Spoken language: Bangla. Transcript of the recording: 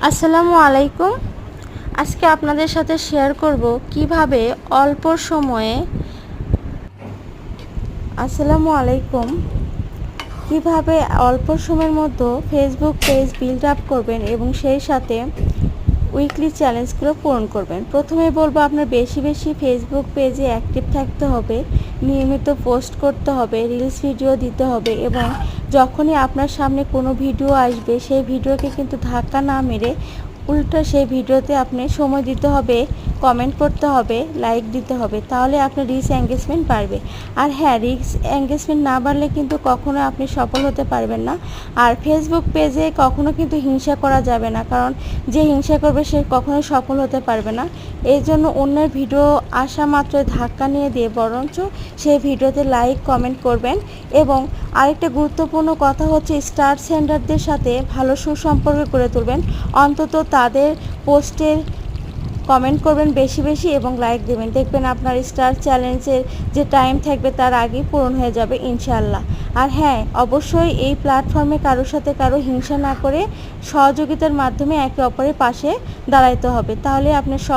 আসসালামু আলাইকুম। আজকে আপনাদের সাথে শেয়ার করব কিভাবে অল্প সময়ে আসসালামু আলাইকুম কিভাবে অল্প সময়ের মধ্যে ফেসবুক পেজ বিল্ড আপ করবেন এবং সেই সাথে উইকলি চ্যালেঞ্জগুলো পূরণ করবেন। প্রথমে বলবো আপনার বেশি বেশি ফেসবুক পেজে অ্যাক্টিভ থাকতে হবে, নিয়মিত পোস্ট করতে হবে, রিলস ভিডিও দিতে হবে এবং যখনই আপনার সামনে কোনো ভিডিও আসবে সেই ভিডিওকে কিন্তু ধাক্কা না মেরে উল্টো সেই ভিডিওতে আপনি সময় দিতে হবে, কমেন্ট করতে হবে, লাইক দিতে হবে, তাহলে আপনার রিচ এঙ্গেজমেন্ট বাড়বে। আর হ্যাঁ, রিচ এঙ্গেজমেন্ট না বাড়লে কিন্তু কখনো আপনি সফল হতে পারবেন না। আর ফেসবুক পেজে কখনো কিন্তু হিংসা করা যাবে না, কারণ যে হিংসা করবে সে কখনো সফল হতে পারবে না। এই জন্য অন্যের ভিডিও আসা মাত্রই ধাক্কা নিয়ে দিয়ে বরঞ্চ সেই ভিডিওতে লাইক কমেন্ট করবেন। এবং আরেকটা গুরুত্বপূর্ণ কথা হচ্ছে স্টার সেন্ডারদের সাথে ভালো সুসম্পর্ক গড়ে তুলবেন। অন্তত তাদের পোস্টের কমেন্ট করবেন বেশি বেশি এবং লাইক দেবেন, দেখবেন আপনার স্টার চ্যালেঞ্জের যে টাইম থাকবে তার আগেই পূরণ হয়ে যাবে ইনশাআল্লাহ। আর হ্যাঁ, অবশ্যই এই প্ল্যাটফর্মে কারোর সাথে কারো হিংসা না করে সহযোগিতার মাধ্যমে একে অপরের পাশে দাঁড়াইতে হবে, তাহলে আপনার